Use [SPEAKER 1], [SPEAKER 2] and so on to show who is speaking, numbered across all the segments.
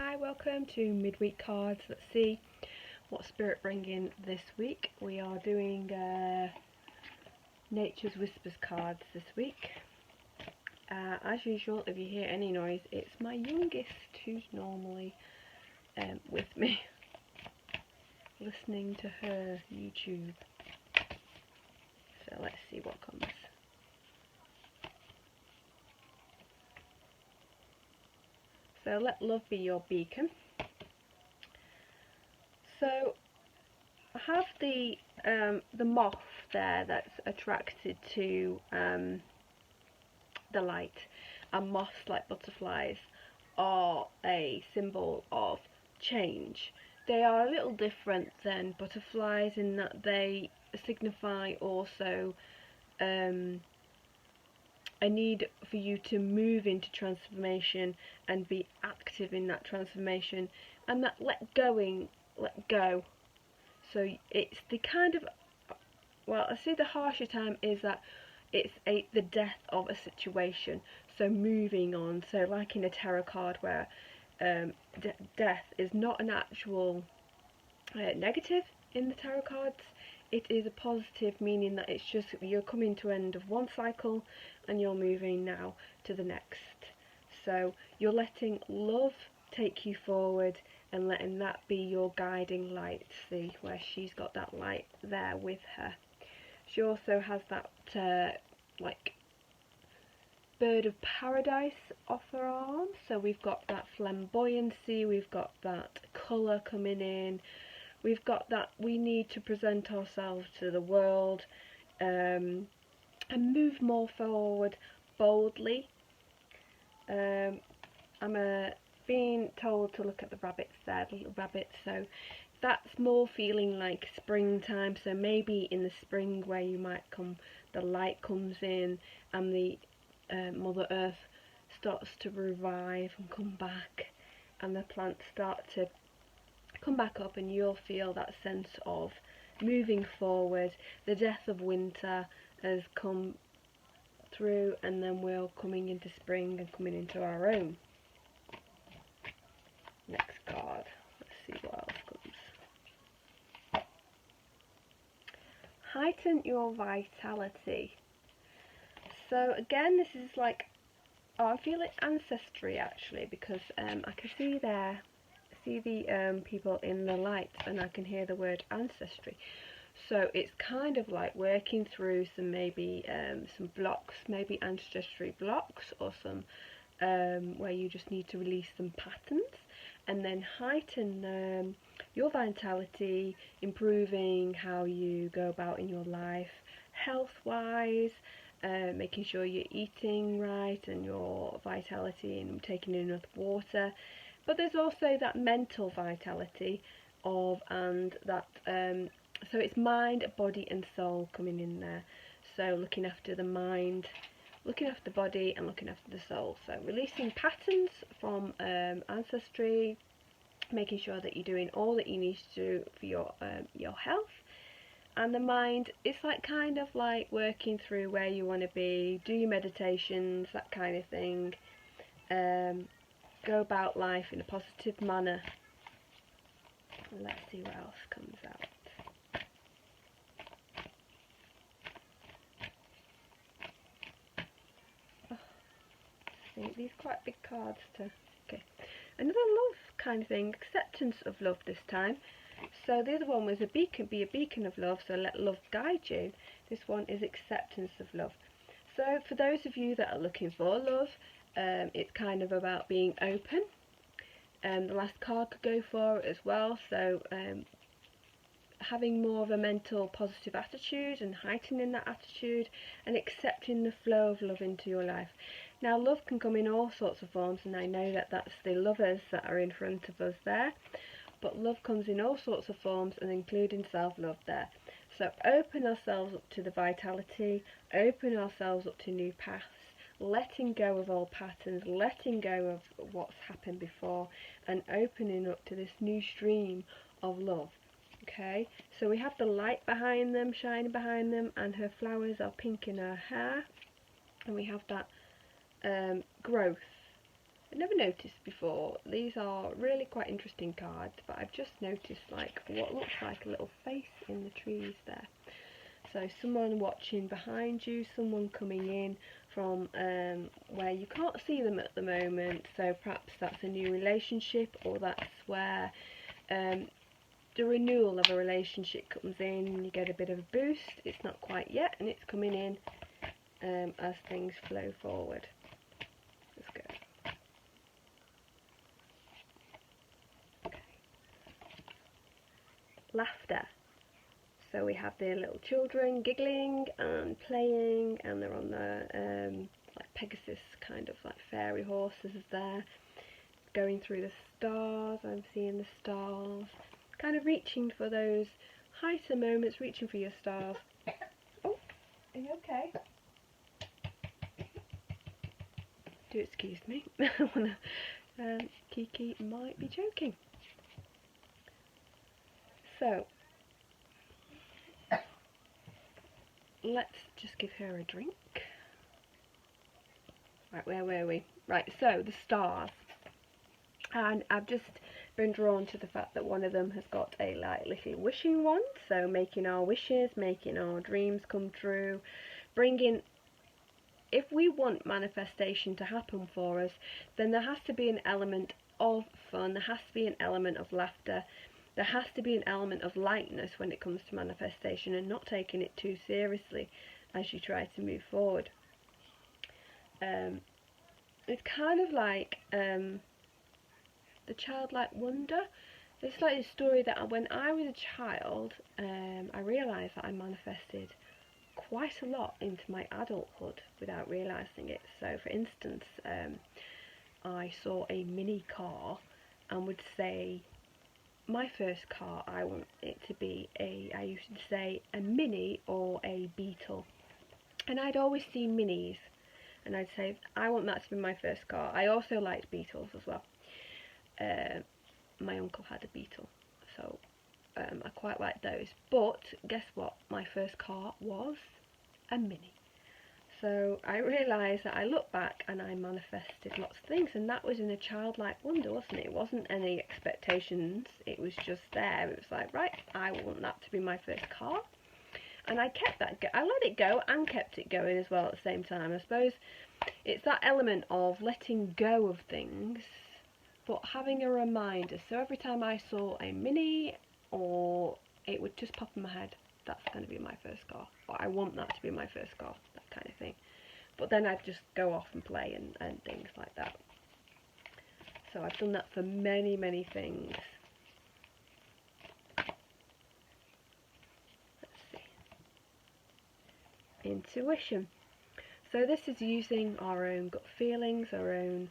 [SPEAKER 1] Hi, welcome to midweek cards. Let's see what spirit bringing this week. We are doing Nature's Whispers cards this week. As usual, if you hear any noise, it's my youngest who's normally with me listening to her YouTube. So let's see what comes. So let love be your beacon. So I have the moth there that's attracted to the light, and moths, like butterflies, are a symbol of change. They are a little different than butterflies in that they signify also a need for you to move into transformation and be active in that transformation, and that let go. So it's the kind of, well, I see the harsher time is that it's the death of a situation, so moving on. So like in a tarot card where death is not an actual negative in the tarot cards, it is a positive, meaning that it's just you're coming to end of one cycle and you're moving now to the next. So you're letting love take you forward and letting that be your guiding light. See where she's got that light there with her. She also has that like bird of paradise off her arm, so we've got that flamboyancy, we've got that colour coming in, we've got that we need to present ourselves to the world and move more forward boldly. I'm being told to look at the rabbits there, the little rabbits, so that's more feeling like springtime. So maybe in the spring where you might the light comes in and the Mother Earth starts to revive and come back, and the plants start to come back up, and you'll feel that sense of moving forward. The death of winter has come through, and then we're coming into spring and coming into our own. Next card, let's see what else comes. Heighten your vitality. So again, this is like, I feel it ancestry actually, because I can see the people in the light, and I can hear the word ancestry. So it's kind of like working through some maybe some blocks, maybe ancestry blocks, or some where you just need to release some patterns, and then heighten your vitality, improving how you go about in your life, health-wise, making sure you're eating right and your vitality and taking in enough water. But there's also that mental vitality and that so it's mind, body and soul coming in there. So looking after the mind, looking after the body and looking after the soul. So releasing patterns from ancestry, making sure that you're doing all that you need to do for your health. And the mind, it's like kind of like working through where you want to be, do your meditations, that kind of thing. Go about life in a positive manner. Let's see what else comes out. See, these are quite big cards to... Okay, another love kind of thing, acceptance of love this time. So the other one was be a beacon of love, so let love guide you. This one is acceptance of love. So for those of you that are looking for love, it's kind of about being open. The last card could go for it as well, so having more of a mental positive attitude and heightening that attitude and accepting the flow of love into your life. Now love can come in all sorts of forms, and I know that that's the lovers that are in front of us there, but love comes in all sorts of forms, and including self-love there. So open ourselves up to the vitality, open ourselves up to new paths, letting go of old patterns, letting go of what's happened before, and opening up to this new stream of love. Okay, so we have the light behind them, shining behind them, and her flowers are pink in her hair, and we have that growth I never noticed before. These are really quite interesting cards, but I've just noticed like what looks like a little face in the trees there. So someone watching behind you, someone coming in from where you can't see them at the moment, so perhaps that's a new relationship, or that's where the renewal of a relationship comes in, you get a bit of a boost. It's not quite yet, and it's coming in as things flow forward. Let's go. Okay. Laughter. So we have the little children giggling and playing, and they're on the like Pegasus kind of like fairy horses there, going through the stars. I'm seeing the stars, kind of reaching for those heighter moments, reaching for your stars. Oh, are you okay? Do excuse me. Kiki might be joking. So let's just give her a drink. Right, where were we? Right, so the stars. And I've just been drawn to the fact that one of them has got a like little wishing wand, so making our wishes, making our dreams come true, bringing, if we want manifestation to happen for us, then there has to be an element of fun, there has to be an element of laughter, there has to be an element of lightness when it comes to manifestation, and not taking it too seriously as you try to move forward. It's kind of like the childlike wonder. It's like a story that when I was a child, I realised that I manifested quite a lot into my adulthood without realising it. So for instance, I saw a mini car and would say, my first car, I want it to be I used to say a Mini or a Beetle. And I'd always see Minis, and I'd say, I want that to be my first car. I also liked Beetles as well. My uncle had a Beetle, so I quite liked those. But guess what? My first car was a Mini. So I realised that I looked back and I manifested lots of things, and that was in a childlike wonder, wasn't it? It wasn't any expectations, it was just there. It was like, right, I want that to be my first car. And I kept that, I let it go and kept it going as well at the same time. I suppose it's that element of letting go of things, but having a reminder. So every time I saw a Mini, or it would just pop in my head, that's going to be my first car, or I want that to be my first car, that kind of thing. But then I'd just go off and play and things like that. So I've done that for many, many things. Let's see. Intuition. So this is using our own gut feelings, our own,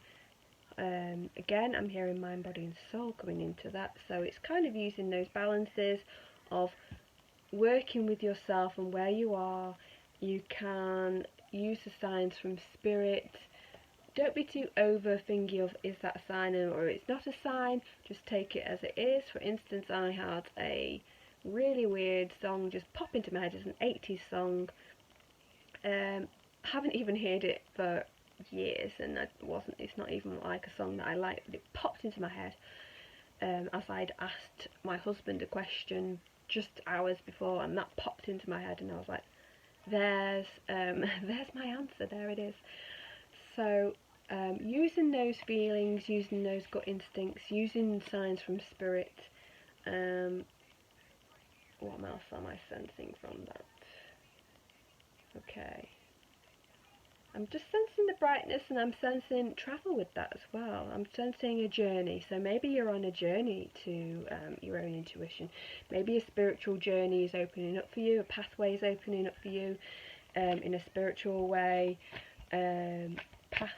[SPEAKER 1] again, I'm hearing mind, body and soul coming into that. So it's kind of using those balances of working with yourself and where you are. You can use the signs from spirit. Don't be too over thingy of, is that a sign or it's not a sign. Just take it as it is. For instance, I had a really weird song just pop into my head. It's an 80s song. Haven't even heard it for years, and it's not even like a song that I like, but it popped into my head as I'd asked my husband a question just hours before, and that popped into my head, and I was like, there's my answer, there it is. So using those feelings, using those gut instincts, using signs from spirit. What else am I sensing from that? Okay, I'm just sensing the brightness, and I'm sensing travel with that as well. I'm sensing a journey, so maybe you're on a journey to your own intuition. Maybe a spiritual journey is opening up for you, a pathway is opening up for you in a spiritual way. Paths,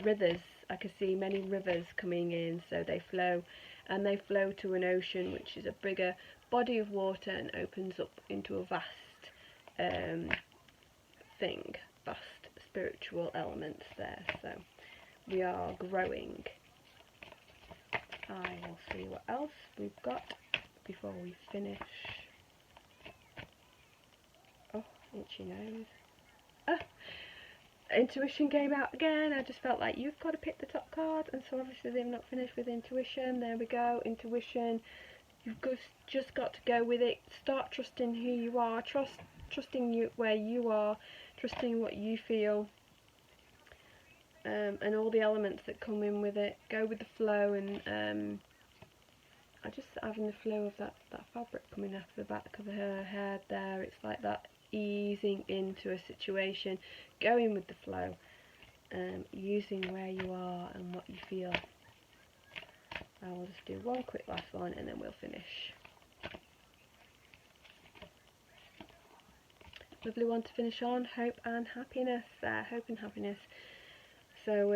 [SPEAKER 1] rivers, I can see many rivers coming in, so they flow, and they flow to an ocean, which is a bigger body of water and opens up into a vast thing, vast spiritual elements there. So we are growing. I will see what else we've got before we finish. Oh, itchy nose. Intuition came out again. I just felt like you've got to pick the top card, and so obviously they've not finished with intuition. There we go, intuition. You've just got to go with it. Start trusting who you are. Trusting you where you are. Trusting what you feel. And all the elements that come in with it. Go with the flow, and I just having the flow of that fabric coming off the back of her head there. It's like that easing into a situation, going with the flow, using where you are and what you feel. I will just do one quick last one and then we'll finish. Lovely one to finish on. Hope and happiness there. Hope and happiness. So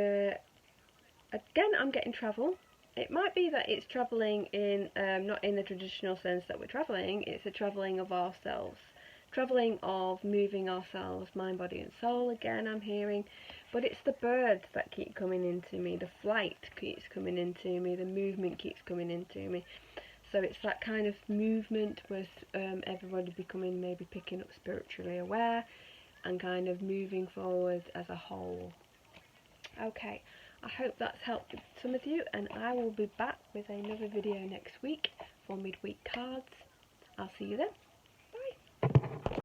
[SPEAKER 1] again, I'm getting travel. It might be that it's travelling in, not in the traditional sense that we're travelling, it's a travelling of ourselves. Travelling of moving ourselves, mind, body and soul, again I'm hearing. But it's the birds that keep coming into me, the flight keeps coming into me, the movement keeps coming into me. So it's that kind of movement with everybody becoming, maybe picking up spiritually aware and kind of moving forward as a whole. Okay, I hope that's helped some of you, and I will be back with another video next week for midweek cards. I'll see you then.